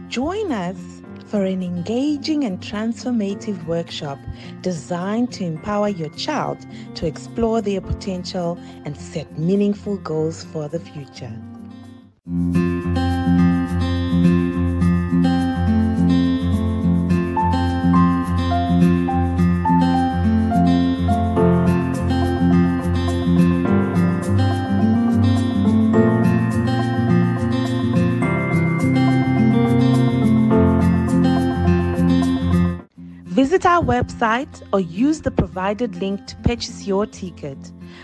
Join us for an engaging and transformative workshop designed to empower your child to explore their potential and set meaningful goals for the future. Visit our website or use the provided link to purchase your ticket.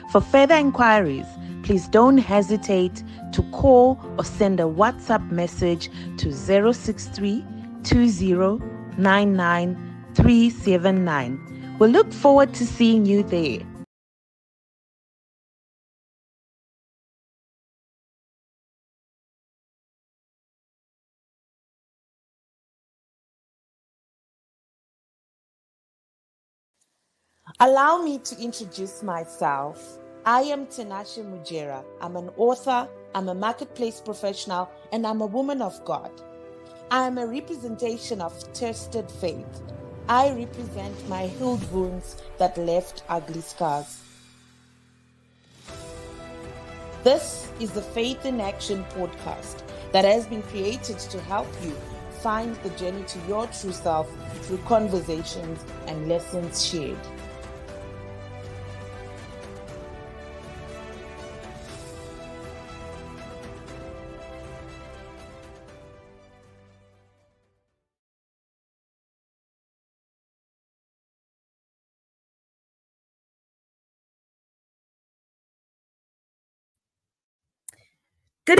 For further inquiries, please don't hesitate to call or send a WhatsApp message to 063 2099 379. We'll look forward to seeing you there. Allow me to introduce myself. I am Tinashe Mujera. I'm an author, I'm a marketplace professional, and I'm a woman of God. I am a representation of tested faith. I represent my healed wounds that left ugly scars. This is the Faith in Action podcast that has been created to help you find the journey to your true self through conversations and lessons shared. Good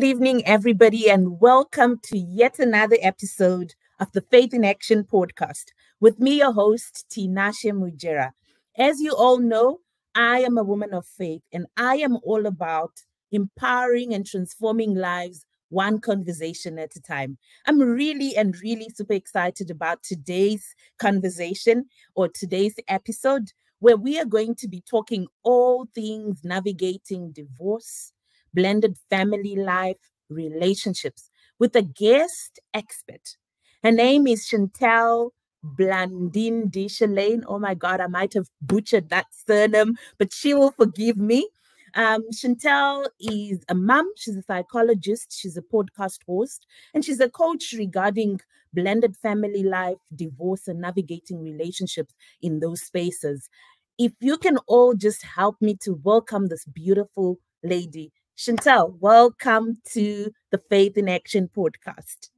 evening, everybody, and welcome to yet another episode of the Faith in Action podcast with me, your host, Tinashe Mujera. As you all know, I am a woman of faith, and I am all about empowering and transforming lives one conversation at a time. I'm really super excited about today's conversation or today's episode, where we are going to be talking all things navigating divorce, blended family life, relationships, with a guest expert. Her name is Chantel Blandine Deshalane. Oh my God, I might have butchered that surname, but she will forgive me. Chantel is a mom, she's a psychologist, she's a podcast host, and she's a coach regarding blended family life, divorce, and navigating relationships in those spaces. If you can all just help me to welcome this beautiful lady. Chantel, welcome to the Faith in Action podcast.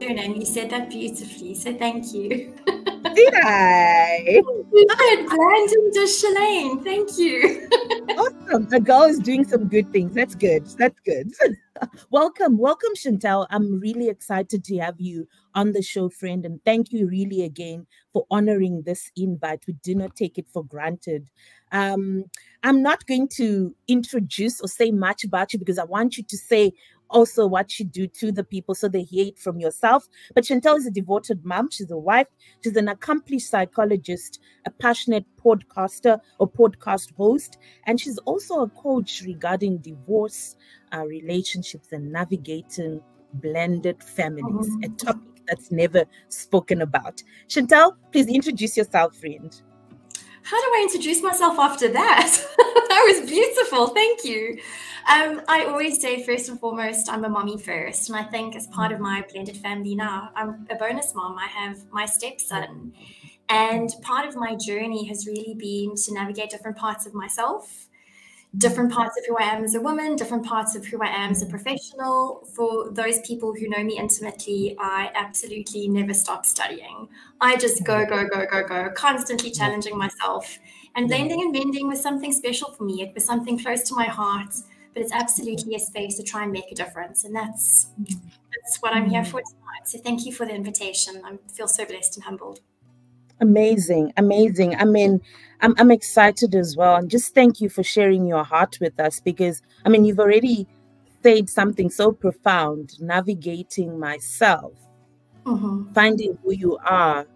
And you said that beautifully, so thank you. Did I? Good, Brandon Deshalane, thank you. Awesome. A girl is doing some good things. That's good. Welcome, Chantel. I'm really excited to have you on the show, friend. And thank you really again for honoring this invite. We do not take it for granted. I'm not going to introduce or say much about you because I want you to say also what you do to the people so they hear it from yourself. But Chantel is a devoted mom. She's a wife. She's an accomplished psychologist, a passionate podcaster or podcast host. And she's also a coach regarding divorce, relationships, and navigating blended families, a topic that's never spoken about. Chantel, please introduce yourself, friend. How do I introduce myself after that? That was beautiful. Thank you. I always say, first and foremost, I'm a mommy first. And I think as part of my blended family now, I'm a bonus mom. I have my stepson. And part of my journey has really been to navigate different parts of myself, different parts of who I am as a woman, different parts of who I am as a professional. For those people who know me intimately, I absolutely never stop studying. I just go, constantly challenging myself. And blending and mending was something special for me. It was something close to my heart, but it's absolutely a space to try and make a difference. And that's what I'm here for tonight. So thank you for the invitation. I feel so blessed and humbled. Amazing. I mean, I'm excited as well. And just thank you for sharing your heart with us because, I mean, you've already said something so profound, navigating myself, finding who you are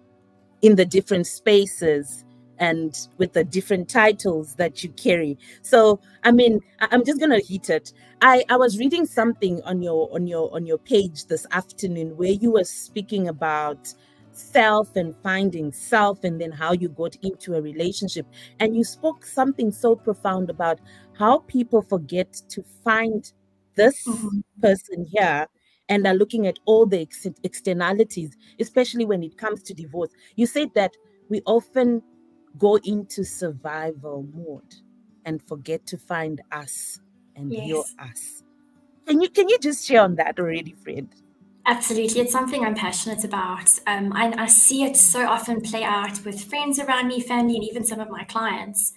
in the different spaces and with the different titles that you carry. So, I mean, I'm just gonna hit it. I was reading something on your page this afternoon where you were speaking about self and finding self, and then how you got into a relationship, and you spoke something so profound about how people forget to find this person here and are looking at all the externalities, especially when it comes to divorce. You said that we often go into survival mode and forget to find us and your Yes. us. Can you just share on that already, friend? Absolutely. It's something I'm passionate about. I see it so often play out with friends around me, family, and even some of my clients,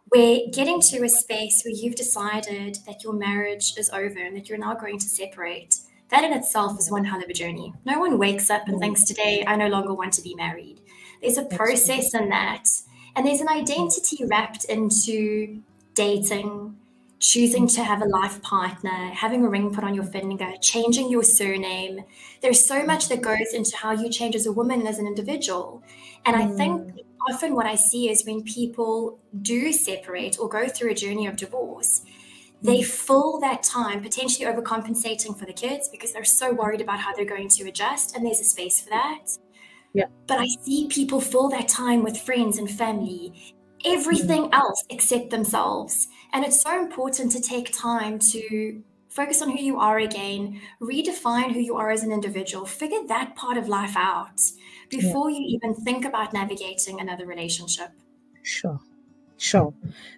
where getting to a space where you've decided that your marriage is over and that you're now going to separate, that in itself is one hell of a journey. No one wakes up and thinks, today, I no longer want to be married. There's a process in that. And there's an identity wrapped into dating, choosing to have a life partner, having a ring put on your finger, changing your surname. There's so much that goes into how you change as a woman and as an individual. And I think often what I see is when people do separate or go through a journey of divorce, they fill that time potentially overcompensating for the kids because they're so worried about how they're going to adjust, and there's a space for that. Yeah. But I see people fill that time with friends and family, everything else except themselves. And it's so important to take time to focus on who you are again, redefine who you are as an individual, figure that part of life out before you even think about navigating another relationship. Sure.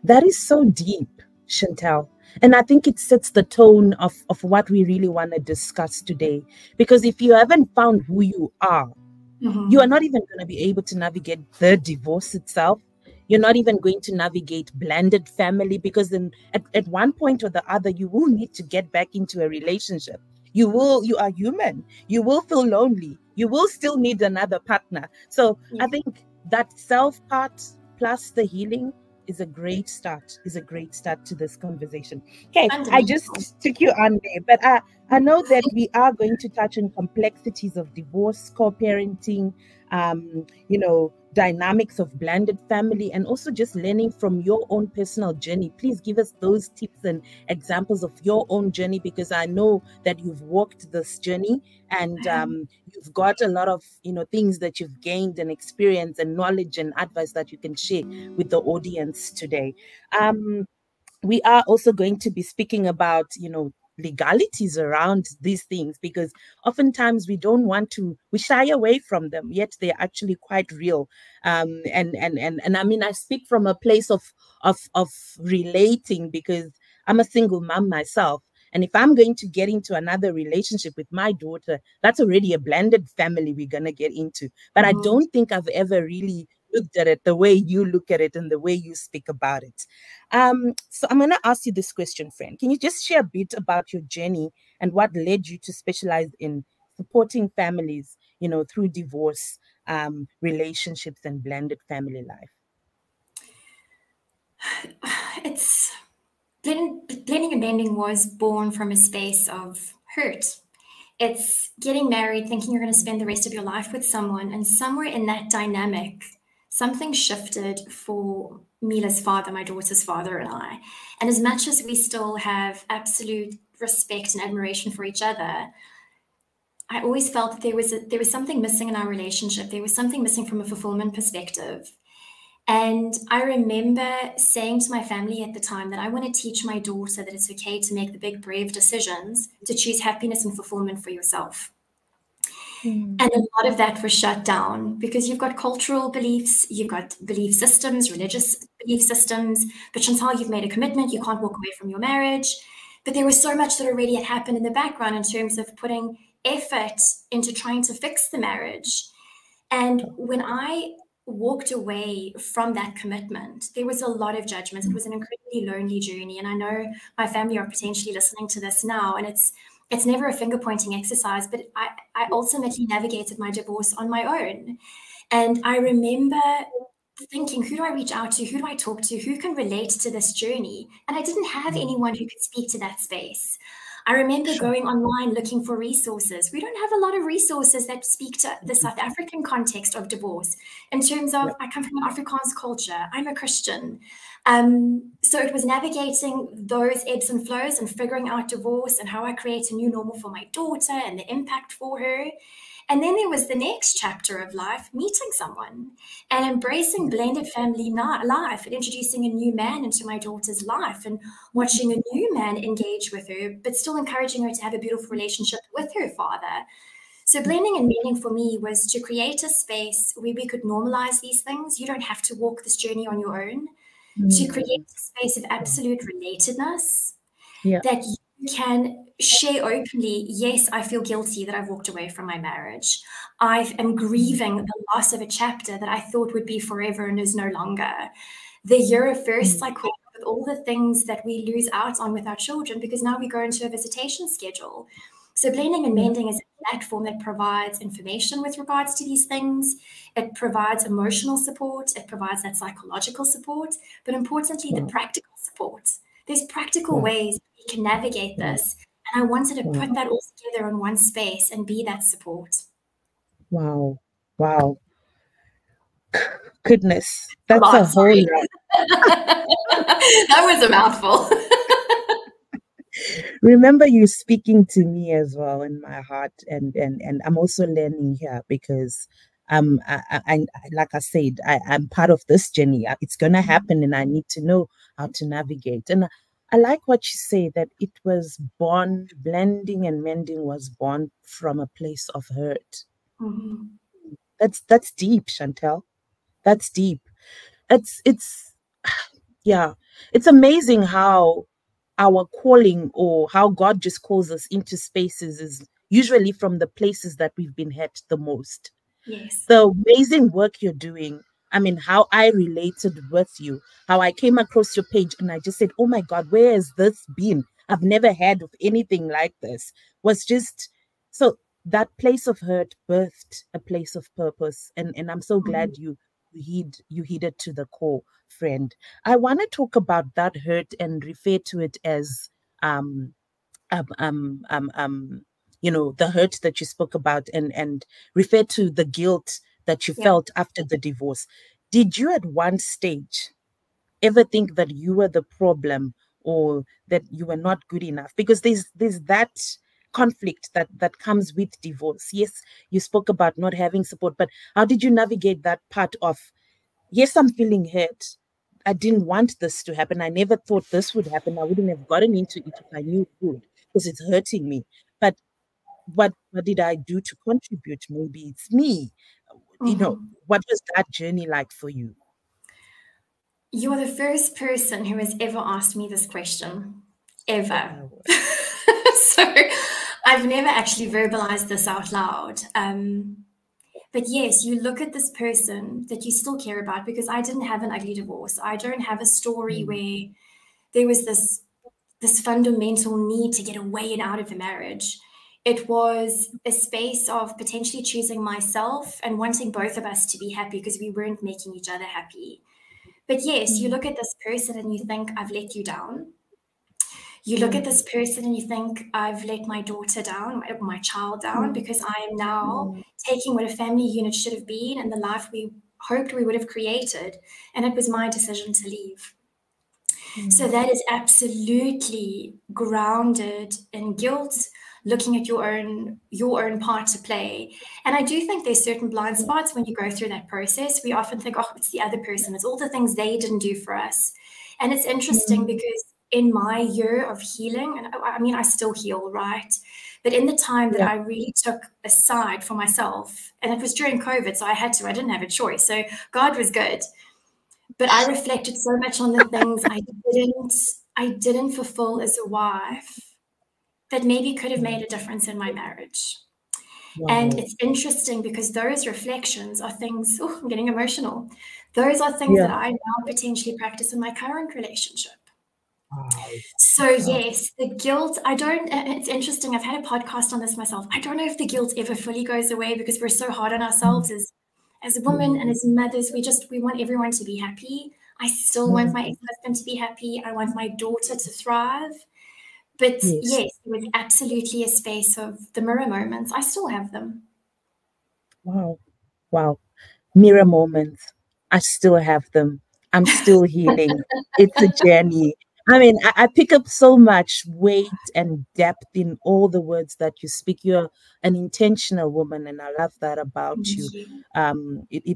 That is so deep, Chantel. And I think it sets the tone of what we really want to discuss today. Because if you haven't found who you are, you are not even going to be able to navigate the divorce itself. You're not even going to navigate blended family, because then at one point or the other, you will need to get back into a relationship. You are human. You will feel lonely. You will still need another partner. So I think that self part plus the healing is a great start to this conversation. Okay, I just took you on there, but I know that we are going to touch on complexities of divorce, co-parenting, dynamics of blended family, and also just learning from your own personal journey. Please give us those tips and examples of your own journey, because I know that you've walked this journey, and you've got a lot of things that you've gained and experience and knowledge and advice that you can share with the audience today. We are also going to be speaking about legalities around these things, because oftentimes we shy away from them, yet they're actually quite real. And I mean, I speak from a place of relating, because I'm a single mom myself. And if I'm going to get into another relationship with my daughter, that's already a blended family we're going to get into. But I don't think I've ever really looked at it the way you look at it and the way you speak about it. So I'm going to ask you this question, friend. Can you just share a bit about your journey and what led you to specialize in supporting families, through divorce, relationships, and blended family life? It's blending and bending was born from a space of hurt. It's getting married, thinking you're going to spend the rest of your life with someone, and somewhere in that dynamic, something shifted for Mila's father, my daughter's father, and I. And as much as we still have absolute respect and admiration for each other, I always felt that there was something missing in our relationship. There was something missing from a fulfillment perspective. And I remember saying to my family at the time that I want to teach my daughter that it's okay to make the big, brave decisions to choose happiness and fulfillment for yourself. And a lot of that was shut down because you've got cultural beliefs, you've got belief systems, religious belief systems. But Chantal, you've made a commitment, you can't walk away from your marriage. But there was so much that already had happened in the background in terms of putting effort into trying to fix the marriage. And when I walked away from that commitment, there was a lot of judgment. It was an incredibly lonely journey. And I know my family are potentially listening to this now, and it's never a finger-pointing exercise, but I ultimately navigated my divorce on my own. And I remember thinking, who do I reach out to? Who do I talk to? Who can relate to this journey? And I didn't have anyone who could speak to that space. I remember going online looking for resources. We don't have a lot of resources that speak to the South African context of divorce in terms of, I come from an Afrikaans culture, I'm a Christian. So it was navigating those ebbs and flows and figuring out divorce and how I create a new normal for my daughter and the impact for her. And then there was the next chapter of life, meeting someone and embracing blended family life and introducing a new man into my daughter's life and watching a new man engage with her, but still encouraging her to have a beautiful relationship with her father. So blending and mending for me was to create a space where we could normalize these things. You don't have to walk this journey on your own. To create a space of absolute relatedness that you can share openly. Yes, I feel guilty that I've walked away from my marriage. I am grieving the loss of a chapter that I thought would be forever and is no longer. The year of first, I call it, with all the things that we lose out on with our children, because now we go into a visitation schedule. So blending and mending is a platform that provides information with regards to these things. It provides emotional support. It provides that psychological support, but importantly, the practical support. There's practical ways we can navigate this. And I wanted to put that all together in one space and be that support. Wow. Wow. Goodness. That's a whole lot. That was a mouthful. Remember you speaking to me as well in my heart, and I'm also learning here because I like I said, I'm part of this journey. It's gonna happen, and I need to know how to navigate. And I like what you say, that it was born, blending and mending was born from a place of hurt. That's deep, Chantel. That's deep. It's yeah. It's amazing how our calling, or how God just calls us into spaces, is usually from the places that we've been hurt the most. Yes. The amazing work you're doing. I mean, how I related with you, how I came across your page and I just said, oh my God, where has this been? I've never heard of anything like this. Was just so that place of hurt birthed a place of purpose. And I'm so glad you heeded to the core, friend. I want to talk about that hurt and refer to it as you know, the hurt that you spoke about, and refer to the guilt that you felt after the divorce. Did you at one stage ever think that you were the problem, or that you were not good enough? Because there's that conflict that comes with divorce. Yes, you spoke about not having support, but how did you navigate that part of, yes, I'm feeling hurt, I didn't want this to happen, I never thought this would happen, I wouldn't have gotten into it if I knew it would, because it's hurting me, but what did I do to contribute? Maybe it's me. You know, what was that journey like for you? You're the first person who has ever asked me this question, ever. So I've never actually verbalized this out loud. But yes, you look at this person that you still care about, because I didn't have an ugly divorce. I don't have a story where there was this fundamental need to get away and out of the marriage. It was a space of potentially choosing myself and wanting both of us to be happy, because we weren't making each other happy. But yes, you look at this person and you think, I've let you down. You look at this person and you think, I've let my daughter down, my child down, because I am now taking what a family unit should have been and the life we hoped we would have created. And it was my decision to leave. So that is absolutely grounded in guilt, looking at your own part to play. And I do think there's certain blind spots when you go through that process. We often think, oh, it's the other person. It's all the things they didn't do for us. And it's interesting because in my year of healing, and I mean, I still heal, right? But in the time that I really took a side for myself, and it was during COVID, so I didn't have a choice. So God was good. But I reflected so much on the things I didn't fulfill as a wife that maybe could have made a difference in my marriage. And it's interesting because those reflections are things, I'm getting emotional. Those are things that I now potentially practice in my current relationship. So yes, the guilt, it's interesting. I've had a podcast on this myself. I don't know if the guilt ever fully goes away, because we're so hard on ourselves as women and as mothers. We want everyone to be happy. I still want my ex-husband to be happy. I want my daughter to thrive. But Yes. yes, it was absolutely a space of the mirror moments. I still have them. Wow. Wow. Mirror moments. I still have them. I'm still healing. It's a journey. I mean, I pick up so much weight and depth in all the words that you speak. You're an intentional woman, and I love that about Thank you. you.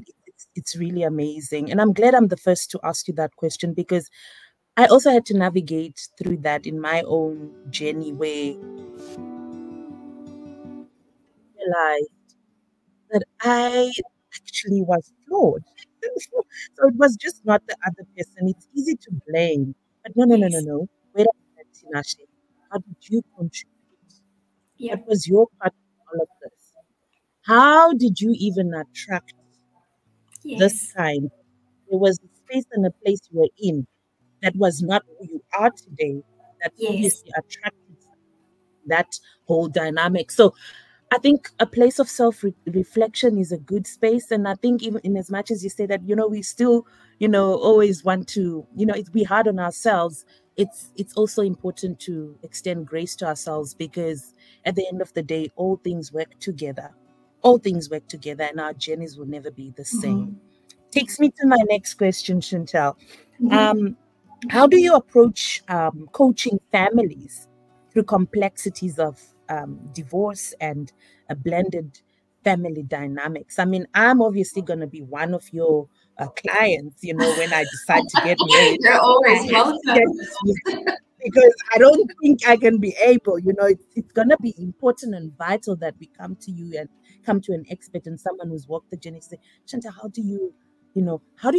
It's really amazing. And I'm glad I'm the first to ask you that question, because I also had to navigate through that in my own journey, where I realized that I actually was flawed. So it was just not the other person. It's easy to blame. But no, no, no, no, Yes. no. Wait a minute, Tinashe. How did you contribute? Yeah. What was your part in all of this? How did you even attract this Yes. kind? There was a space and a place you were in that was not who you are today, that Yes. obviously attracted that whole dynamic. So I think a place of self reflection is a good space. And I think, even in as much as you say that, we still, always want to, be hard on ourselves. It's also important to extend grace to ourselves, because at the end of the day, all things work together. All things work together, and our journeys will never be the same. Mm-hmm. Takes me to my next question, Chantal. Mm-hmm. Um, how do you approach coaching families through complexities of divorce and a blended family dynamics? I mean, I'm obviously going to be one of your clients, when I decide to get married. You're I always have to get welcome. this with you, because I don't think I can be able, it's going to be important and vital that we come to you and come to an expert and someone who's walked the journey. Say, Shanta, how do you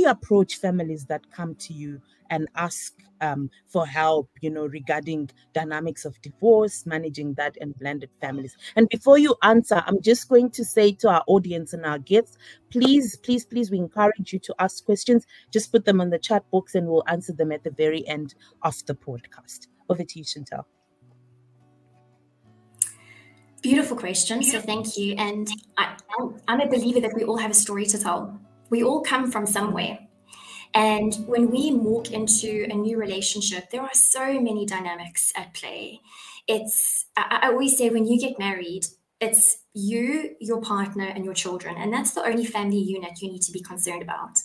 approach families that come to you and ask for help, regarding dynamics of divorce, managing that, and blended families? And before you answer, I'm just going to say to our audience and our guests, please, please, please, we encourage you to ask questions. Just put them on the chat box and we'll answer them at the very end of the podcast. Over to you, Chantal. Beautiful question. So thank you. And I'm a believer that we all have a story to tell. We all come from somewhere. And when we walk into a new relationship, there are so many dynamics at play. I always say, when you get married, it's you, your partner, and your children. And that's the only family unit you need to be concerned about.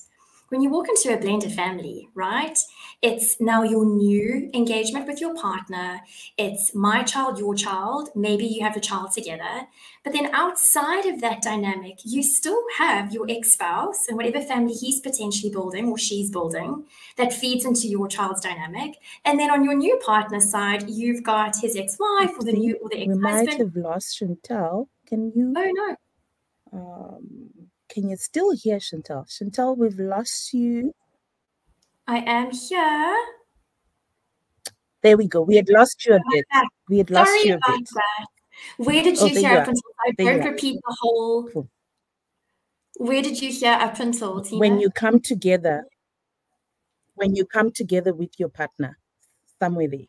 When you walk into a blended family, right? It's now your new engagement with your partner. It's my child, your child. Maybe you have a child together. But then outside of that dynamic, you still have your ex-spouse and whatever family he's potentially building or she's building that feeds into your child's dynamic. And then on your new partner side, you've got his ex-wife or the We ex-husband. might have lost Chantal. Can you? Oh no. Can you still hear Chantal? Chantal, we've lost you. I am here. There we go. We had lost you a bit. We had lost Sorry you a about bit. that. Where did Oh, you there hear you up are. until I There you don't are. repeat the whole? Cool. Where did you hear up until, Tina? When you come together with your partner, somewhere there.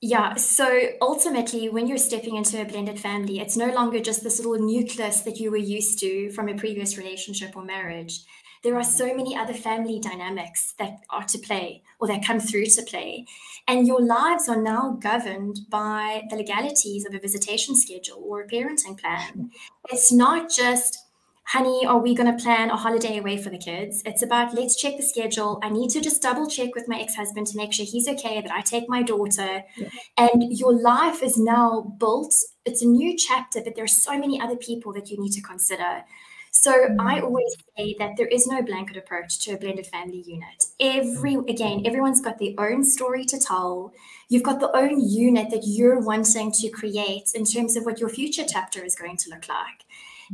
Yeah, so ultimately, when you're stepping into a blended family, it's no longer just this little nucleus that you were used to from a previous relationship or marriage. There are so many other family dynamics that are to play or that come through to play. And your lives are now governed by the legalities of a visitation schedule or a parenting plan. It's not just, honey, are we going to plan a holiday away for the kids? It's about, let's check the schedule. I need to just double check with my ex-husband to make sure he's okay, that I take my daughter. Yeah. And your life is now built. It's a new chapter, but there are so many other people that you need to consider. So I always say that there is no blanket approach to a blended family unit. Everyone's got their own story to tell. You've got the own unit that you're wanting to create in terms of what your future chapter is going to look like.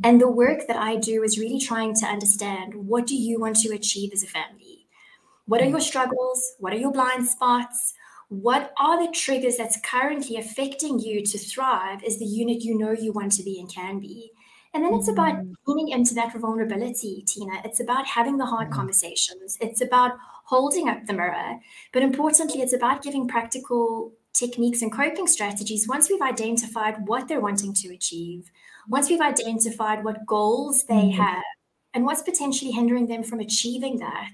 And the work that I do is really trying to understand, what do you want to achieve as a family? What are your struggles? What are your blind spots? What are the triggers that's currently affecting you to thrive as the unit you know you want to be and can be? And then it's about leaning into that vulnerability, Tina. It's about having the hard conversations. It's about holding up the mirror. But importantly, it's about giving practical techniques and coping strategies once we've identified what they're wanting to achieve, once we've identified what goals they have, and what's potentially hindering them from achieving that.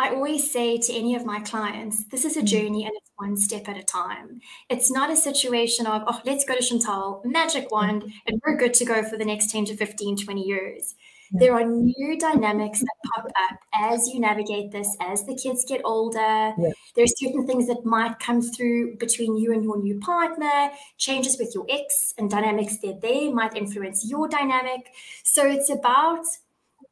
I always say to any of my clients, this is a journey and it's one step at a time. It's not a situation of, oh, let's go to Chantal, magic wand, and we're good to go for the next 10 to 15, 20 years. There are new dynamics that pop up as you navigate this, as the kids get older. There's certain things that might come through between you and your new partner, changes with your ex and dynamics that they might influence your dynamic. So it's about,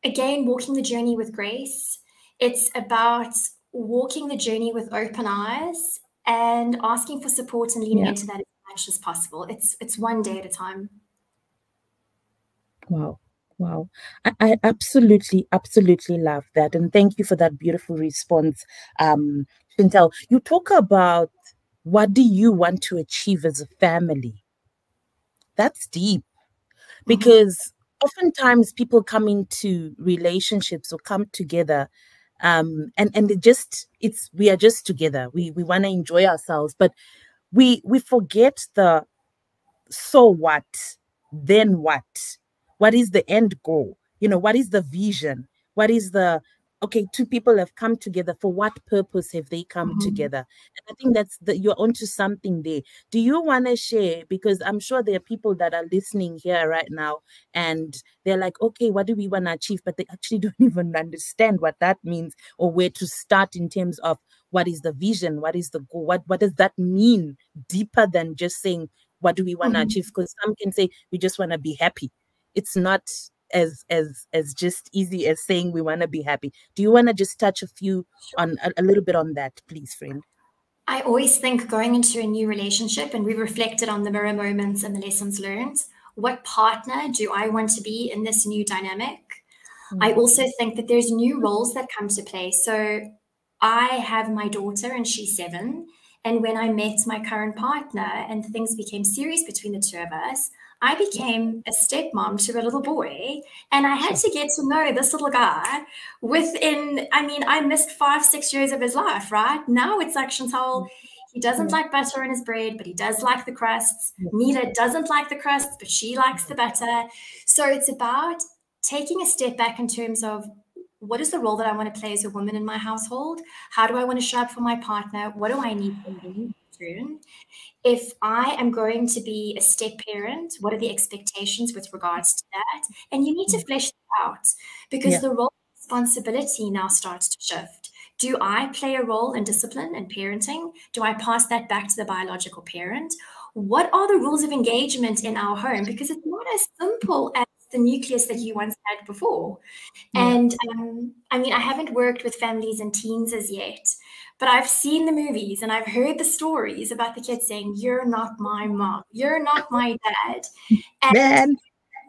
again, walking the journey with grace. It's about walking the journey with open eyes and asking for support and leaning into that as much as possible. It's one day at a time. Wow. Wow. I absolutely, absolutely love that. And thank you for that beautiful response, Chantal. You talk about what do you want to achieve as a family? That's deep, because oftentimes people come into relationships or come together and we are just together. We want to enjoy ourselves, but we forget the so what, then what is the end goal? What is the vision? What is okay, two people have come together. For what purpose have they come together? And I think you're onto something there. Do you want to share? Because I'm sure there are people that are listening here right now and they're like, okay, what do we want to achieve? But they actually don't even understand what that means or where to start in terms of what is the vision? What is the goal? What does that mean deeper than just saying, what do we want to achieve? Because some can say we just want to be happy. It's not as just easy as saying we want to be happy. Do you want to just touch a little bit on that, please, friend? I always think going into a new relationship, and we reflected on the mirror moments and the lessons learned, what partner do I want to be in this new dynamic? I also think that there's new roles that come to play. So I have my daughter and she's 7. And when I met my current partner and things became serious between the two of us, I became a stepmom to a little boy, and I had to get to know this little guy I missed 5-6 years of his life, right? Now it's like, Chantal, he doesn't like butter in his bread, but he does like the crusts. Mila doesn't like the crusts, but she likes the butter. So it's about taking a step back in terms of, what is the role that I want to play as a woman in my household? How do I want to show up for my partner? What do I need from them in return? If I am going to be a step parent, what are the expectations with regards to that? And you need to flesh that out, because the role of responsibility now starts to shift. Do I play a role in discipline and parenting? Do I pass that back to the biological parent? What are the rules of engagement in our home? Because it's not as simple as the nucleus that you once had before. And I haven't worked with families and teens as yet, but I've seen the movies and I've heard the stories about the kids saying, you're not my mom, you're not my dad. And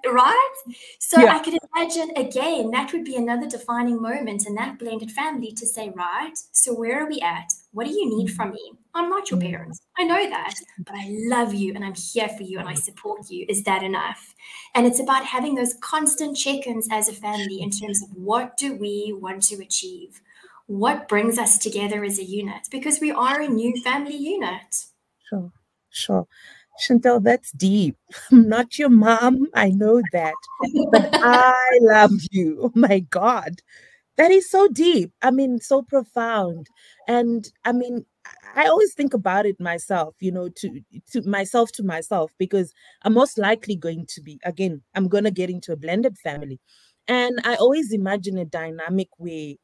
right? So I could imagine, again, that would be another defining moment in that blended family to say, right, so where are we at? What do you need from me? I'm not your parent. I know that, but I love you and I'm here for you and I support you. Is that enough? And it's about having those constant check-ins as a family in terms of, what do we want to achieve? What brings us together as a unit? Because we are a new family unit. Sure. Chantal, that's deep. I'm not your mom. I know that. But I love you. Oh my God. That is so deep. So profound. And I always think about it myself, to myself, because I'm most likely going to be, again, I'm going to get into a blended family. And I always imagine a dynamic where,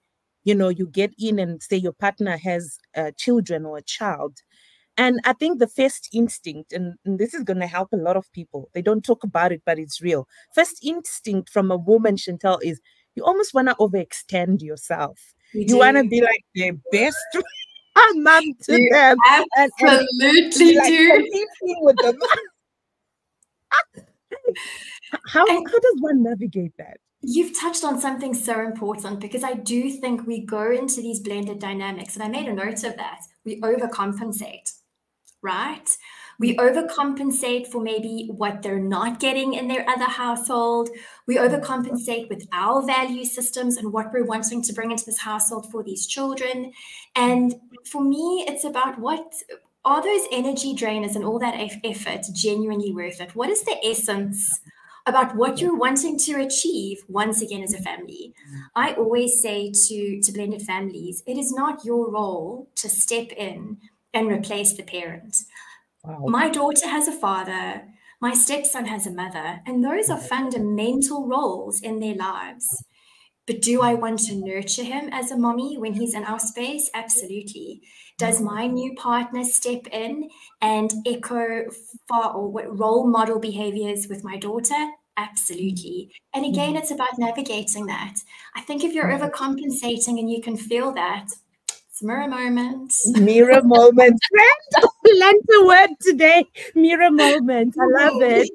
you get in and say your partner has children or a child. And I think the first instinct, and this is going to help a lot of people, they don't talk about it, but it's real. First instinct from a woman, Chantal, is you almost want to overextend yourself. You want to be like the best mom to them. Absolutely do. Competing with them. How does one navigate that? You've touched on something so important, because I do think we go into these blended dynamics, and I made a note of that. We overcompensate. Right? We overcompensate for maybe what they're not getting in their other household. We overcompensate with our value systems and what we're wanting to bring into this household for these children. And for me, it's about, what are those energy drainers and all that effort genuinely worth it? What is the essence about what you're wanting to achieve once again as a family. I always say to blended families, it is not your role to step in and replace the parent. Wow. My daughter has a father, my stepson has a mother, and those are fundamental roles in their lives. But do I want to nurture him as a mommy when he's in our space? Absolutely. Does my new partner step in and echo role model behaviors with my daughter? Absolutely. And again, it's about navigating that. I think if you're overcompensating and you can feel that, it's a mirror moment. Mirror moment. Friend, learned a word today. Mirror moment. I love it.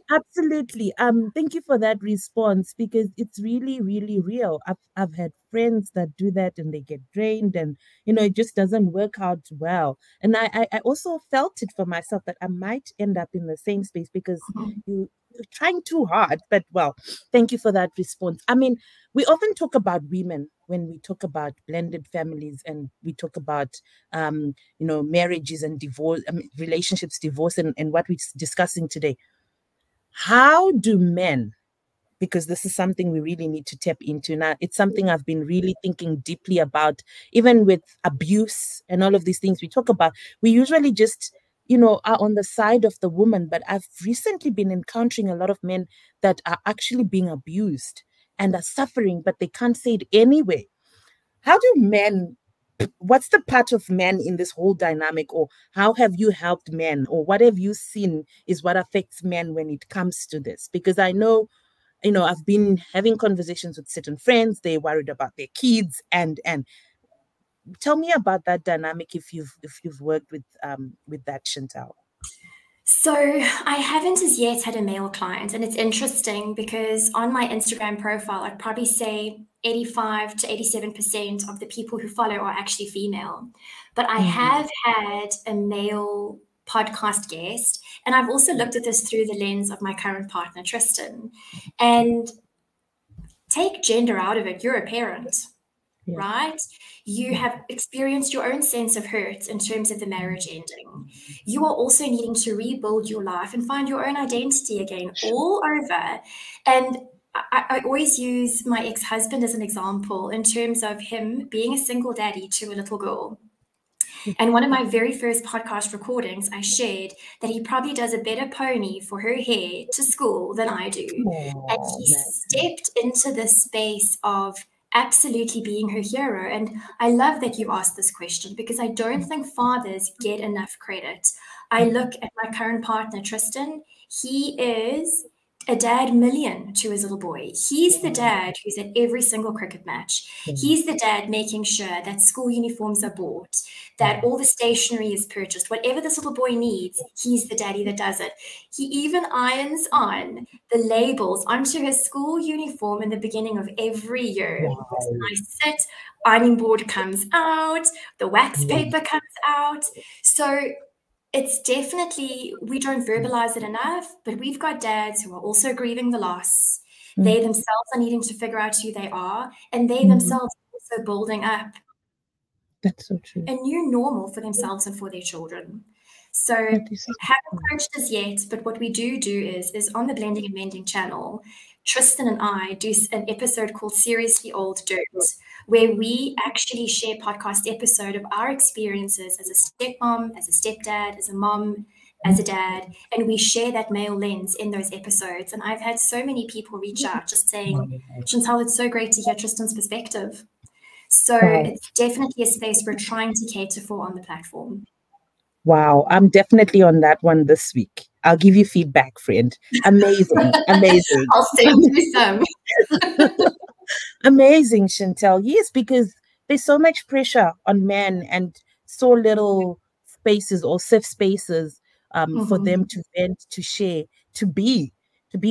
Absolutely. Thank you for that response, because it's really, really real. I've had friends that do that and they get drained, and it just doesn't work out well. And I also felt it for myself that I might end up in the same space because you're trying too hard. But well, thank you for that response. I mean, we often talk about women when we talk about blended families, and we talk about marriages and divorce, relationships, divorce, and what we're discussing today. How do men, because this is something we really need to tap into now, it's something I've been really thinking deeply about, even with abuse and all of these things we talk about, we usually just, are on the side of the woman. But I've recently been encountering a lot of men that are actually being abused and are suffering, but they can't say it anyway. How do men, what's the part of men in this whole dynamic, or how have you helped men, or what have you seen is what affects men when it comes to this? Because I know, I've been having conversations with certain friends, they're worried about their kids, and tell me about that dynamic if you've worked with that, Chantal. So I haven't as yet had a male client, and it's interesting because on my Instagram profile, I'd probably say 85 to 87% of the people who follow are actually female. But I have had a male podcast guest, and I've also looked at this through the lens of my current partner, Tristan. And take gender out of it, you're a parent. Yeah. Right? You have experienced your own sense of hurt in terms of the marriage ending. You are also needing to rebuild your life and find your own identity again all over. And I always use my ex-husband as an example in terms of him being a single daddy to a little girl. And one of my very first podcast recordings, I shared that he probably does a better pony for her hair to school than I do. And he stepped into this space of absolutely being her hero. And I love that you asked this question, because I don't think fathers get enough credit. I look at my current partner, Tristan. He is a dad million to his little boy. He's the dad who's at every single cricket match. He's the dad making sure that school uniforms are bought, that all the stationery is purchased. Whatever this little boy needs, he's the daddy that does it. He even irons on the labels onto his school uniform in the beginning of every year. Wow. I sit, ironing board comes out, the wax paper comes out. So it's definitely, we don't verbalize it enough, but we've got dads who are also grieving the loss. They themselves are needing to figure out who they are, and they themselves are also building up That's so true. a new normal for themselves and for their children. So haven't coached as yet, but what we do is on the Blending and Mending channel, Tristan and I do an episode called Seriously Old Dirt, where we actually share podcast episode of our experiences as a stepmom, as a stepdad, as a mom, as a dad, and we share that male lens in those episodes. And I've had so many people reach out just saying, Chantal, it's so great to hear Tristan's perspective. So it's definitely a space we're trying to cater for on the platform. Wow, I'm definitely on that one this week. I'll give you feedback, friend. Amazing, amazing. I'll send you some. Amazing, Chantal. Yes, because there's so much pressure on men and so little spaces or safe spaces for them to vent, to share, to be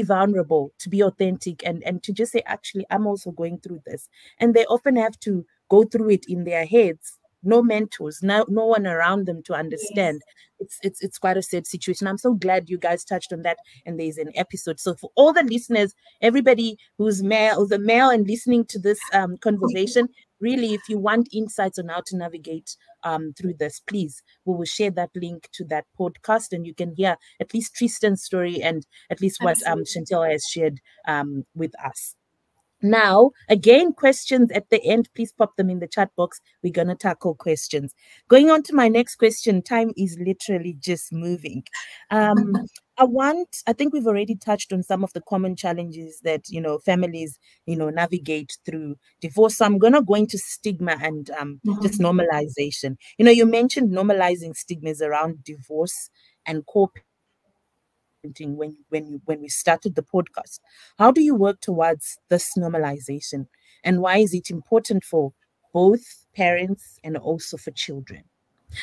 vulnerable, to be authentic, and to just say, actually, I'm also going through this. And they often have to go through it in their heads. No mentors, no one around them to understand. Yes. It's quite a sad situation. I'm so glad you guys touched on that, and there's an episode. So for all the listeners, everybody who's a male and listening to this conversation, really, if you want insights on how to navigate through this, please, we will share that link to that podcast, and you can hear at least Tristan's story and at least what Chantel has shared with us. Now, again, questions at the end, please pop them in the chat box. We're going to tackle questions. Going on to my next question, time is literally just moving. I think we've already touched on some of the common challenges that, families, navigate through divorce. So I'm going to go into stigma and just normalization. You mentioned normalizing stigmas around divorce and when we started the podcast. How do you work towards this normalization, and why is it important for both parents and also for children?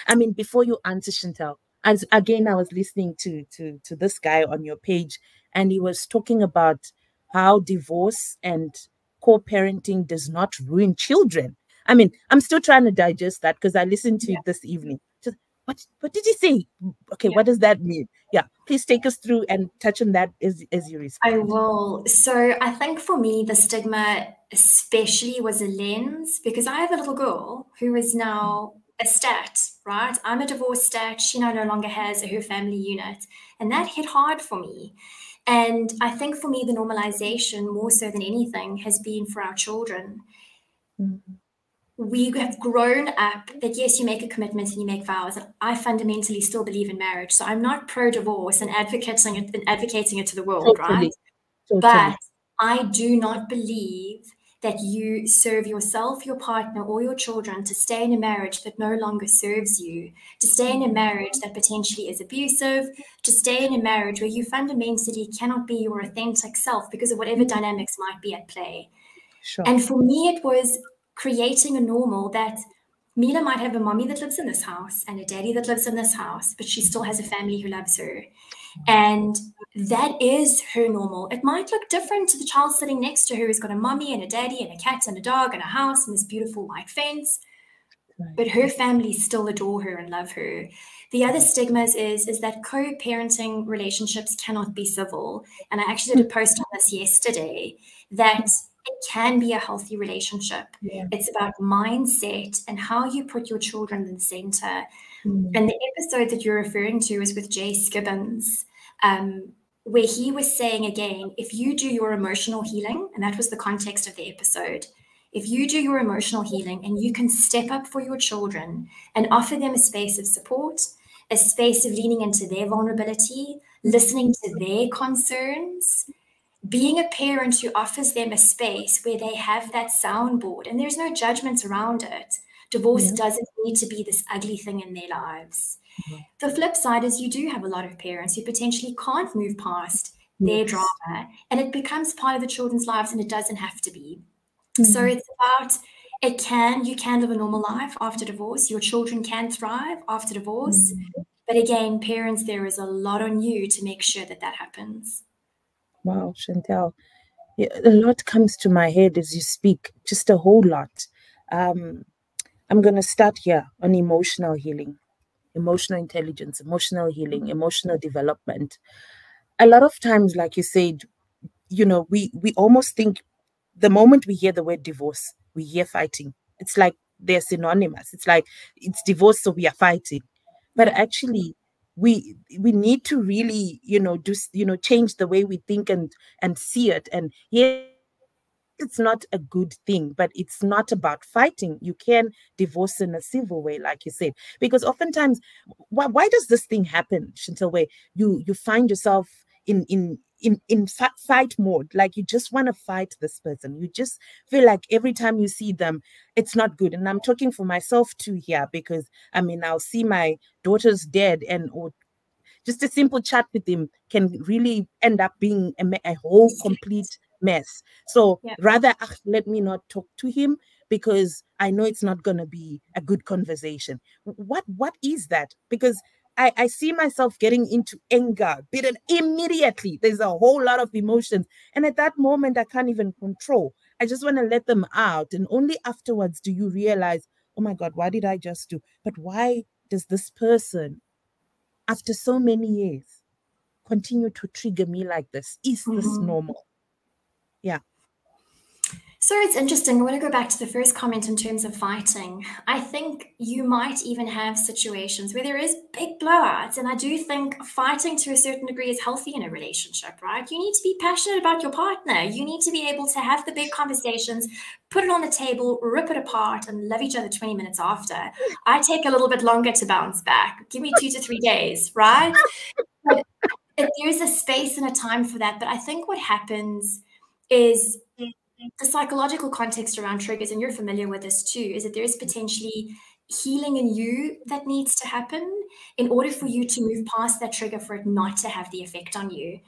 I mean, before you answer, Chantel, I was listening to this guy on your page, and he was talking about how divorce and co-parenting does not ruin children. I mean, I'm still trying to digest that because I listened to it this evening. Just, what did he say? Okay, what does that mean? Yeah, please take us through and touch on that as you respond. I will. So I think for me, the stigma especially was a lens, because I have a little girl who is now a stat, right? I'm a divorced stat. She now no longer has her family unit. And that hit hard for me. And I think for me, the normalization, more so than anything, has been for our children. We have grown up that, yes, you make a commitment and you make vows. And I fundamentally still believe in marriage. So I'm not pro-divorce and advocating it to the world, right? Totally. But I do not believe that you serve yourself, your partner, or your children to stay in a marriage that no longer serves you, to stay in a marriage that potentially is abusive, to stay in a marriage where you fundamentally cannot be your authentic self because of whatever dynamics might be at play. Sure. And for me, it was creating a normal that Mila might have a mommy that lives in this house and a daddy that lives in this house, but she still has a family who loves her. And that is her normal. It might look different to the child sitting next to her who's got a mommy and a daddy and a cat and a dog and a house and this beautiful white fence, but her family still adore her and love her. The other stigmas is that co-parenting relationships cannot be civil. And I actually did a post on this yesterday, that it can be a healthy relationship. Yeah. It's about mindset and how you put your children in the center. And the episode that you're referring to is with Jay Skibbins, where he was saying, again, if you do your emotional healing, and that was the context of the episode, if you do your emotional healing and you can step up for your children and offer them a space of support, a space of leaning into their vulnerability, listening to their concerns, being a parent who offers them a space where they have that soundboard and there's no judgment around it. Divorce doesn't need to be this ugly thing in their lives. The flip side is you do have a lot of parents who potentially can't move past their drama, and it becomes part of the children's lives, and it doesn't have to be. So it's about, you can live a normal life after divorce. Your children can thrive after divorce. But again, parents, there is a lot on you to make sure that that happens. Wow, Chantel. Yeah, a lot comes to my head as you speak, just a whole lot. I'm going to start here on emotional healing, emotional intelligence, emotional healing, emotional development. A lot of times, like you said, we almost think the moment we hear the word divorce, we hear fighting. It's like they're synonymous. It's like it's divorce, so we are fighting. But actually, we need to really, change the way we think and see it. And yes, it's not a good thing, but it's not about fighting. You can divorce in a civil way, like you said, because oftentimes, why does this thing happen, Chantel, where you find yourself in fight mode, like you just want to fight this person, you just feel like every time you see them it's not good. And I'm talking for myself too here, because I mean, I'll see my daughter's dad, or just a simple chat with him can really end up being a whole complete mess. So rather, let me not talk to him, because I know it's not going to be a good conversation. What is that? Because I see myself getting into anger, bitter immediately. There's a whole lot of emotions. And at that moment, I can't even control. I just want to let them out. And only afterwards do you realize, oh my God, what did I just do? But why does this person, after so many years, continue to trigger me like this? Is this normal? Yeah. So it's interesting. I want to go back to the first comment in terms of fighting. I think you might even have situations where there is big blowouts. And I do think fighting to a certain degree is healthy in a relationship, right? You need to be passionate about your partner. You need to be able to have the big conversations, put it on the table, rip it apart, and love each other 20 minutes after. I take a little bit longer to bounce back. Give me 2 to 3 days, right? But there's a space and a time for that. But I think what happens is the psychological context around triggers, and you're familiar with this too, is that there is potentially healing in you that needs to happen in order for you to move past that trigger for it not to have the effect on you.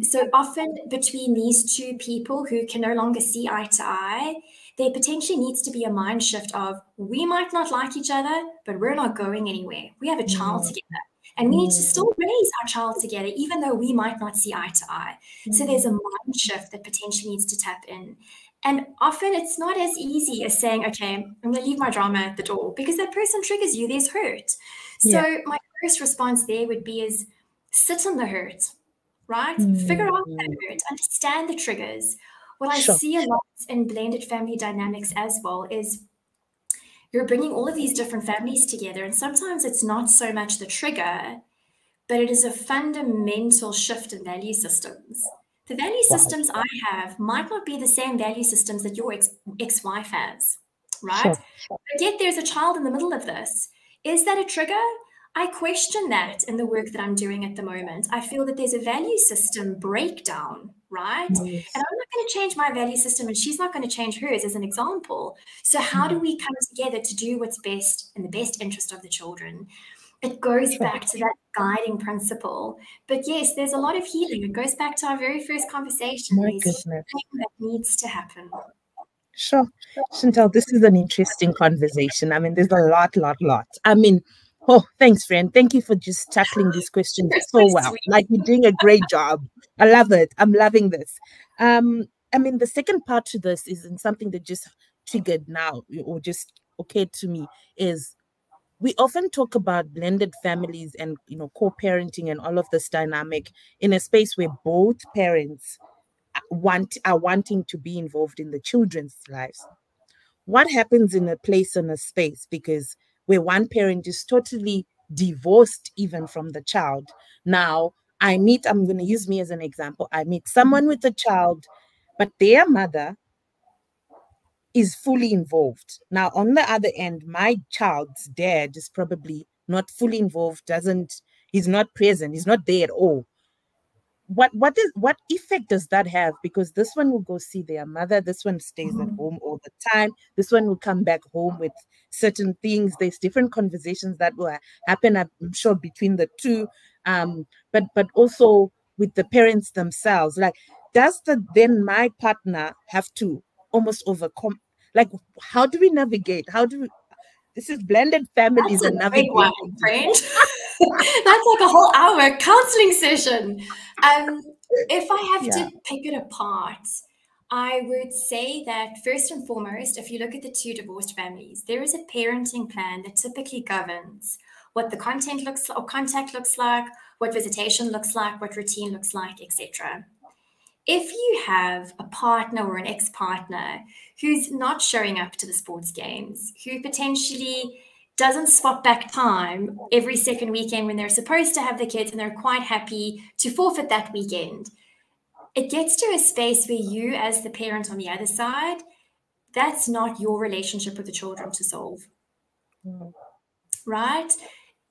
So often between these two people who can no longer see eye to eye, there potentially needs to be a mind shift of, we might not like each other, but we're not going anywhere. We have a child together. And we need to still raise our child together, even though we might not see eye to eye. So there's a mind shift that potentially needs to tap in. And often it's not as easy as saying, okay, I'm going to leave my drama at the door, because that person triggers you, there's hurt. So my first response there would be is sit in the hurt, right? Figure out that hurt, understand the triggers. What I see a lot in blended family dynamics as well is you're bringing all of these different families together, and sometimes it's not so much the trigger, but it is a fundamental shift in value systems. The value systems I have might not be the same value systems that your ex-wife has, right? But yet there's a child in the middle of this. Is that a trigger? I question that in the work that I'm doing at the moment. I feel that there's a value system breakdown, right? And I'm not going to change my value system, and she's not going to change hers, as an example. So how do we come together to do what's best in the best interest of the children? It goes back to that guiding principle. But yes, there's a lot of healing. It goes back to our very first conversation. There's healing that needs to happen. Sure. Chantal, this is an interesting conversation. I mean, there's a lot. I mean, oh, thanks, friend. Thank you for just tackling these questions so well. Like, you're doing a great job. I love it. I'm loving this. I mean, the second part to this is in something that just triggered now, or just occurred to me, is we often talk about blended families and, co-parenting and all of this dynamic in a space where both parents are wanting to be involved in the children's lives. What happens in a place and a space, because where one parent is totally divorced even from the child? Now, I'm going to use me as an example. I meet someone with a child, but their mother is fully involved. Now, on the other end, my child's dad is probably not fully involved, he's not present, he's not there at all. What effect does that have? Because this one will go see their mother, this one stays at home all the time, this one will come back home with certain things. There's different conversations that will happen, I'm sure, between the two, but also with the parents themselves. Like, does then my partner have to almost overcome? Like, how do we navigate? This is blended families and navigating. Big one, friend. That's like a whole hour counseling session. If I have to pick it apart, I would say that first and foremost, if you look at the two divorced families, there is a parenting plan that typically governs what the content looks like, or contact looks like, what visitation looks like, what routine looks like, etc. If you have a partner or an ex-partner who's not showing up to the sports games, who potentially doesn't swap back time every second weekend when they're supposed to have the kids and they're quite happy to forfeit that weekend, it gets to a space where you, as the parent on the other side, that's not your relationship with the children to solve. Right?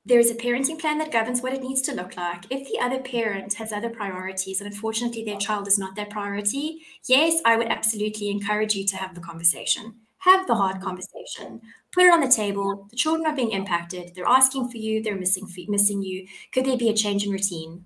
There is a parenting plan that governs what it needs to look like. If the other parent has other priorities and unfortunately their child is not their priority, yes, I would absolutely encourage you to have the conversation. Have the hard conversation. Put it on the table. The children are being impacted. They're asking for you. They're missing you. Could there be a change in routine?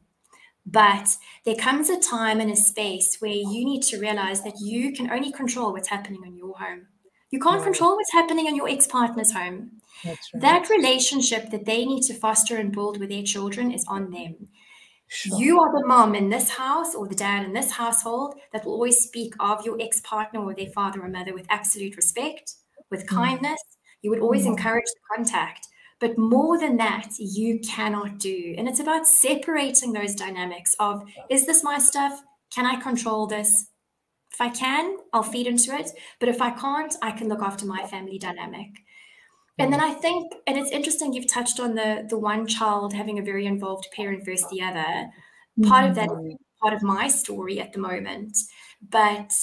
But there comes a time and a space where you need to realize that you can only control what's happening in your home. You can't control what's happening in your ex-partner's home. That's right. That relationship that they need to foster and build with their children is on them. Sure. You are the mom in this house or the dad in this household that will always speak of your ex-partner or their father or mother with absolute respect, with kindness. You would always encourage the contact. But more than that, you cannot do. And it's about separating those dynamics of, is this my stuff? Can I control this? If I can, I'll feed into it. But if I can't, I can look after my family dynamic. And then I think, and it's interesting, you've touched on the one child having a very involved parent versus the other. Part of that is part of my story at the moment. But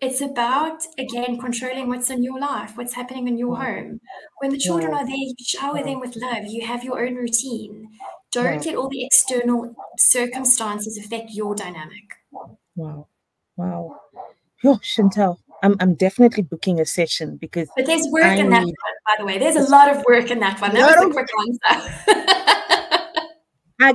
it's about, again, controlling what's in your life, what's happening in your home. When the children are there, you shower them with love. You have your own routine. Don't let all the external circumstances affect your dynamic. Wow. Yo, Chantal, I'm definitely booking a session because. But there's work in that one, by the way. There's a lot of work in that one. That was a quick answer. I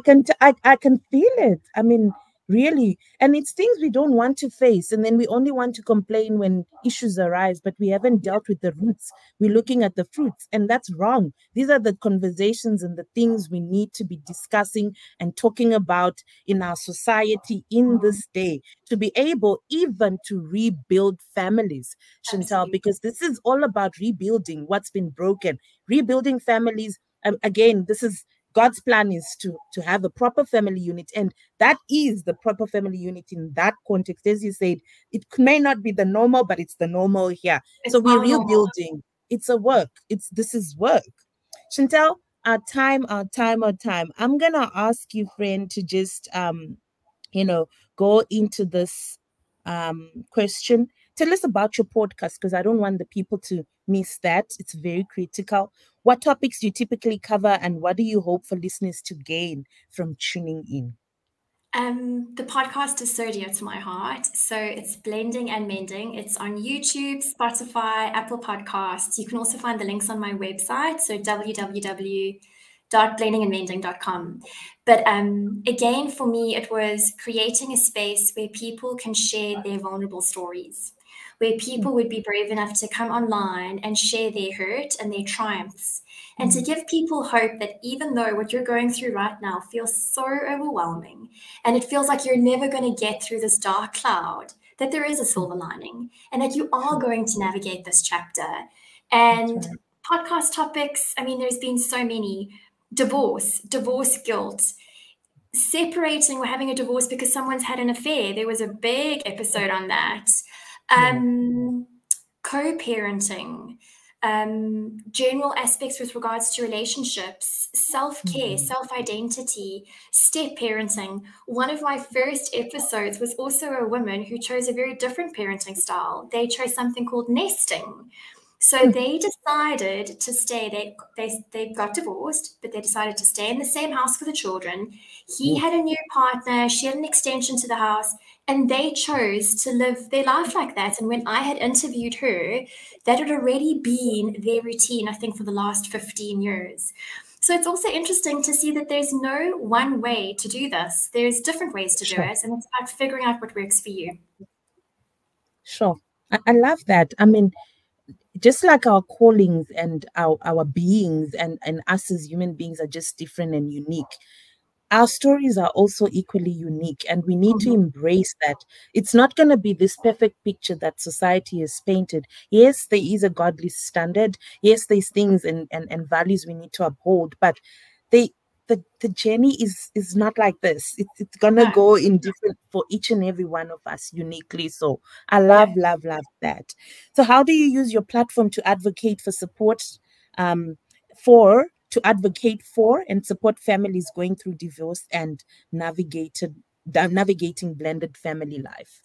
can feel it. I mean, really. And it's things we don't want to face. And then we only want to complain when issues arise, but we haven't dealt with the roots. We're looking at the fruits, and that's wrong. These are the conversations and the things we need to be discussing and talking about in our society in this day to be able even to rebuild families, Chantal, because this is all about rebuilding what's been broken, rebuilding families. Again, this is God's plan is to have a proper family unit, and that is the proper family unit in that context. As you said, it may not be the normal, but it's the normal here. So we're rebuilding. It's a work. This is work. Chantal, our time. I'm gonna ask you, friend, to just go into this question. Tell us about your podcast, because I don't want the people to miss that. It's very critical. What topics do you typically cover, and what do you hope for listeners to gain from tuning in? The podcast is so dear to my heart. So it's Blending and Mending. It's on YouTube, Spotify, Apple Podcasts. You can also find the links on my website. So www.blendingandmending.com. But again, for me, it was creating a space where people can share their vulnerable stories, where people would be brave enough to come online and share their hurt and their triumphs, and to give people hope that even though what you're going through right now feels so overwhelming and it feels like you're never going to get through this dark cloud, that there is a silver lining and that you are going to navigate this chapter. And podcast topics, I mean, there's been so many. Divorce guilt, separating or having a divorce because someone's had an affair. There was a big episode on that. Co-parenting, general aspects with regards to relationships, self-care, self-identity, step parenting. One of my first episodes was also a woman who chose a very different parenting style. They chose something called nesting. So they decided to stay. They got divorced, but they decided to stay in the same house for the children. He had a new partner. She had an extension to the house, and they chose to live their life like that. And when I had interviewed her, that had already been their routine, I think, for the last 15 years. So it's also interesting to see that there's no one way to do this. There's different ways to do it, and it's about figuring out what works for you. Sure. I love that. I mean, just like our callings and our beings and us as human beings are just different and unique, our stories are also equally unique, and we need to embrace that. It's not going to be this perfect picture that society has painted. Yes, there is a godly standard. Yes, there's things and values we need to uphold, but the journey is not like this. It's gonna go in different for each and every one of us uniquely. So I love that. So how do you use your platform to advocate for support, advocate for and support families going through divorce and navigating blended family life?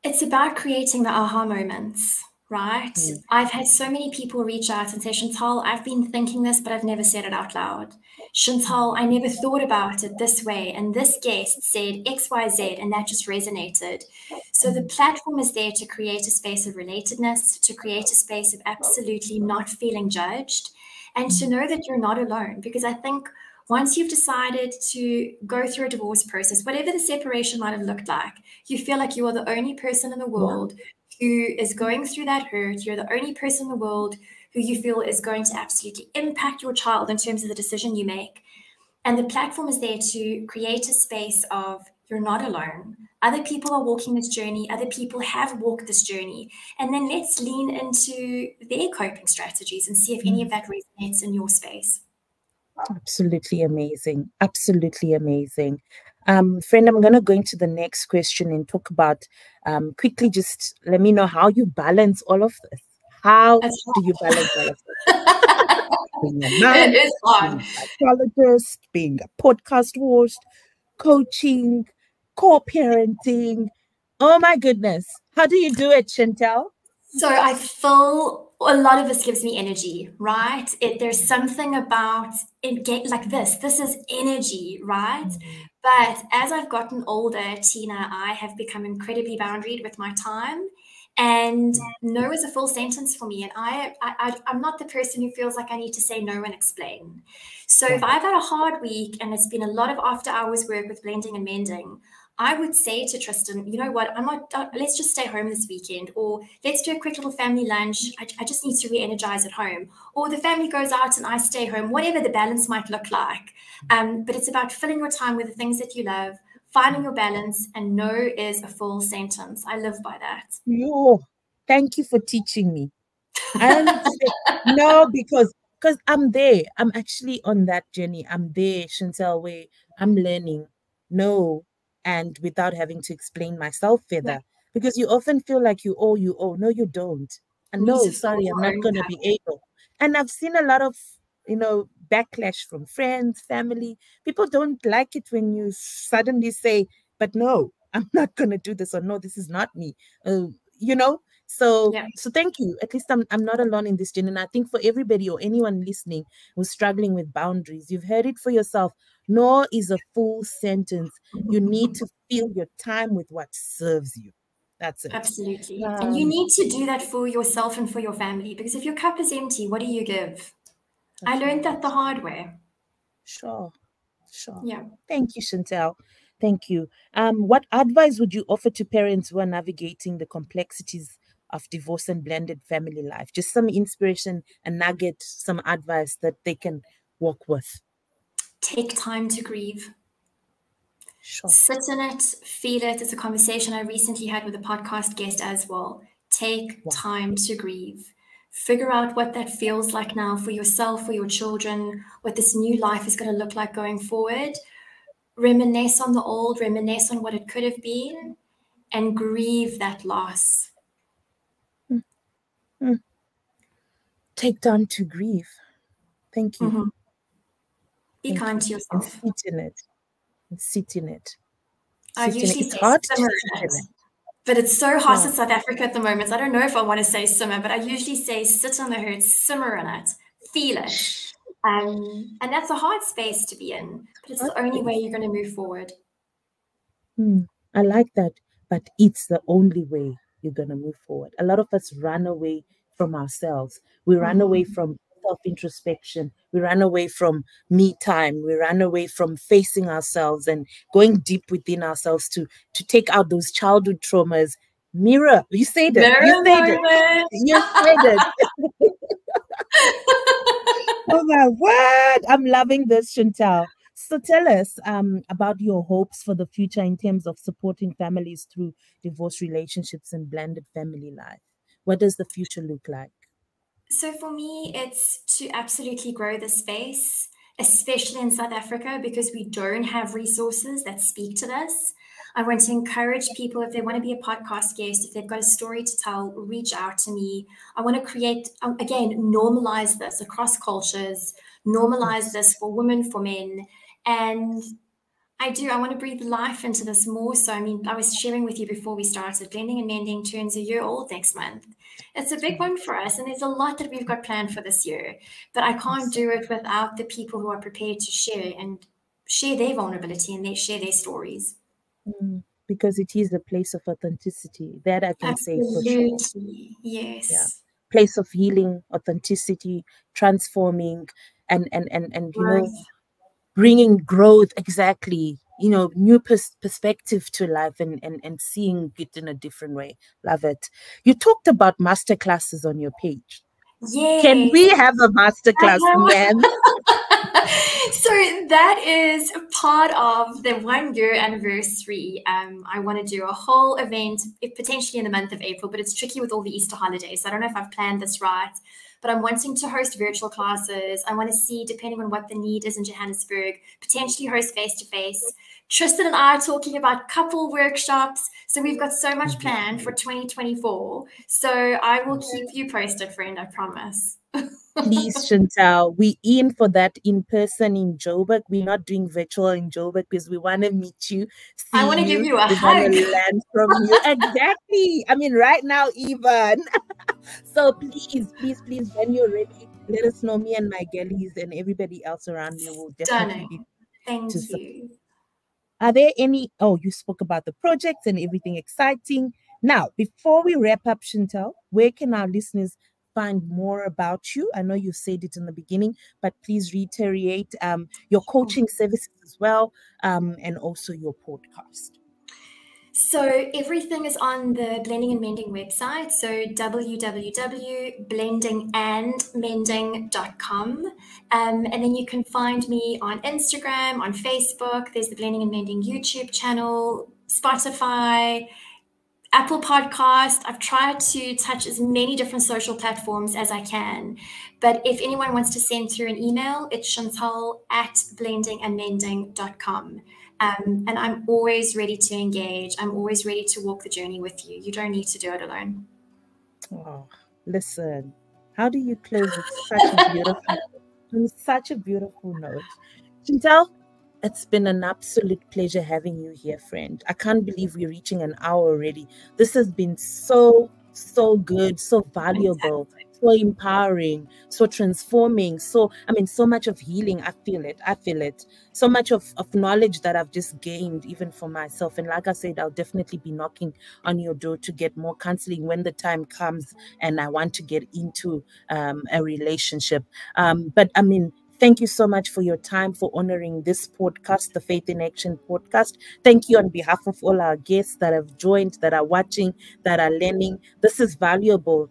It's about creating the aha moments, right? I've had so many people reach out and say, Chantal, I've been thinking this, but I've never said it out loud. Chantal, I never thought about it this way, and this guest said X, Y, Z, and that just resonated. So the platform is there to create a space of relatedness, to create a space of absolutely not feeling judged, and to know that you're not alone. Because I think once you've decided to go through a divorce process, whatever the separation might have looked like, you feel like you are the only person in the world who is going through that hurt. You're the only person in the world who you feel is going to absolutely impact your child in terms of the decision you make. And the platform is there to create a space of you're not alone. Other people are walking this journey. Other people have walked this journey. And then let's lean into their coping strategies and see if any of that resonates in your space. Absolutely amazing. Absolutely amazing. Friend, I'm going to go into the next question and talk about, quickly, just let me know how you balance all of this. How do you balance all of this? Being a mom, It is hard. being a psychologist, being a podcast host, coaching, co-parenting. Oh my goodness. How do you do it, Chantel? So I feel a lot of this gives me energy, right? There's something about it like this. This is energy, right? But as I've gotten older, Tina, I have become incredibly boundaried with my time. And no is a full sentence for me. And I'm not the person who feels like I need to say no and explain. So if I've had a hard week and it's been a lot of after hours work with blending and mending, I would say to Tristan, you know what, let's just stay home this weekend, or let's do a quick little family lunch. I just need to re-energize at home. Or the family goes out and I stay home, whatever the balance might look like. But it's about filling your time with the things that you love, finding your balance, and no is a full sentence. I live by that. Oh, thank you for teaching me. I don't need to say no because I'm there. I'm actually on that journey. I'm there, Chantel, where I'm learning no, and without having to explain myself further. Yeah. Because you often feel like you owe. No, you don't. And You need no, to fill sorry, I'm your not own gonna cup. be able. And I've seen a lot of, backlash from friends, family. People don't like it when you suddenly say, but no, I'm not gonna do this, or no, this is not me. You know, so Yeah. so thank you. At least I'm not alone in this journey. And I think for everybody or anyone listening who's struggling with boundaries, you've heard it for yourself. No is a full sentence. You need to fill your time with what serves you. That's it. Absolutely. And you need to do that for yourself and for your family, because if your cup is empty, what do you give? I learned that the hard way. Sure. Yeah. Thank you, Chantel. Thank you. What advice would you offer to parents who are navigating the complexities of divorce and blended family life? Just some inspiration, a nugget, some advice that they can work with. Take time to grieve. Sure. Sit in it, feel it. It's a conversation I recently had with a podcast guest as well. Take time to grieve. Figure out what that feels like now for yourself, for your children, what this new life is going to look like going forward. Reminisce on the old, reminisce on what it could have been, and grieve that loss. Take time to grieve. Thank you. Mm-hmm. Be kind to yourself. And sit in it. Sit in it. I usually It's say hard simmer to sit in it. But it's so hot in South Africa at the moment. I don't know if I want to say simmer, but I usually say sit on the hurt, simmer in it, feel it. And that's a hard space to be in, but it's the only way you're going to move forward. I like that, but it's the only way you're going to move forward. A lot of us run away from ourselves. We run away from self-introspection. We run away from me time. We run away from facing ourselves and going deep within ourselves to take out those childhood traumas. Mirror, you said it. You said it. You said it. Oh my word. I'm loving this, Chantel. So tell us about your hopes for the future in terms of supporting families through divorce relationships and blended family life. What does the future look like? So for me, it's to absolutely grow the space, especially in South Africa, because we don't have resources that speak to this. I want to encourage people, if they want to be a podcast guest, if they've got a story to tell, reach out to me. I want to create, again, normalize this across cultures, normalize this for women, for men. And I want to breathe life into this more so. I mean, I was sharing with you before we started, blending and mending turns a year old next month. It's a big one for us, and there's a lot that we've got planned for this year. But I can't do it without the people who are prepared to share their vulnerability and share their stories. Because it is a place of authenticity. That I can say for sure. Yes. Yeah. Place of healing, authenticity, transforming, and bringing growth, exactly, new perspective to life and seeing it in a different way. Love it. You talked about masterclasses on your page. Yes. Can we have a masterclass, man? So that is part of the 1 year anniversary. I want to do a whole event, potentially in the month of April, but it's tricky with all the Easter holidays. So I don't know if I've planned this right. but I'm wanting to host virtual classes. I want to see, depending on what the need is in Johannesburg, potentially host face-to-face. Tristan and I are talking about couple workshops. So we've got so much planned for 2024. So I will keep you posted, friend, I promise. Please, Chantal, we in for that in person in Joburg. We're not doing virtual in Joburg because we want to meet you, I want to give you a we hug. want to learn from you. Exactly. I mean, right now, even. So please, when you're ready, let us know. Me and my girlies and everybody else around me will definitely be. Thank you. Are there any, you spoke about the projects and everything exciting. Now, before we wrap up, Chantal, where can our listeners find more about you? I know you said it in the beginning, but please reiterate your coaching services as well, and also your podcast. So everything is on the Blending and Mending website. So www.blendingandmending.com. And then you can find me on Instagram, on Facebook. There's the Blending and Mending YouTube channel, Spotify, Apple Podcast. I've tried to touch as many different social platforms as I can. But if anyone wants to send through an email, it's chantal@blendingandmending.com. And I'm always ready to engage. I'm always ready to walk the journey with you. You don't need to do it alone. Oh, listen, how do you close with such a beautiful note? Chantal, it's been an absolute pleasure having you here, friend. I can't believe we're reaching an hour already. This has been so good, so valuable. Exactly. So empowering, so transforming, so much of healing. I feel it. So much of knowledge that I've just gained even for myself. And like I said, I'll definitely be knocking on your door to get more counseling when the time comes and I want to get into a relationship. But thank you so much for your time, for honoring this podcast, the Faith in Action podcast. Thank you on behalf of all our guests that have joined, that are watching, that are learning. This is valuable.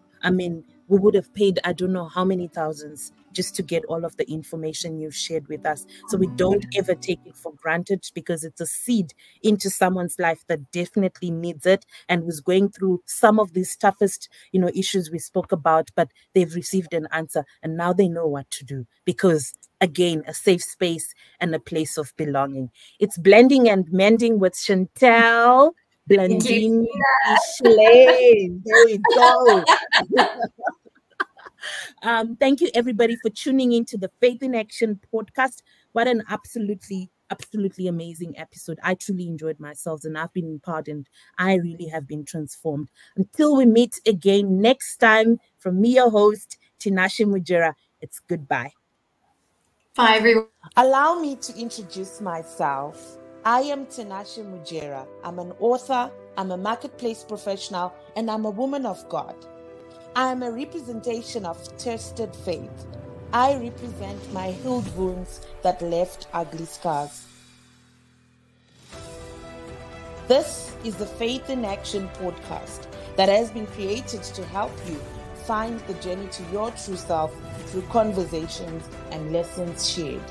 We would have paid, I don't know how many thousands just to get all of the information you've shared with us. So we don't ever take it for granted because it's a seed into someone's life that definitely needs it and was going through some of these toughest, issues we spoke about, but they've received an answer and now they know what to do because, again, a safe space and a place of belonging. It's Blending and Mending with Chantal. Blending. There we go. Thank you, everybody, for tuning into the Faith in Action podcast. What an absolutely amazing episode. I truly enjoyed myself and I've been empowered and I really have been transformed. Until we meet again next time, from me, your host, Tinashe Mujera, it's goodbye. Bye, everyone. Allow me to introduce myself. I am Tinashe Mujera. I'm an author, I'm a marketplace professional, and I'm a woman of God. I am a representation of tested faith. I represent my healed wounds that left ugly scars. This is the Faith in Action podcast that has been created to help you find the journey to your true self through conversations and lessons shared.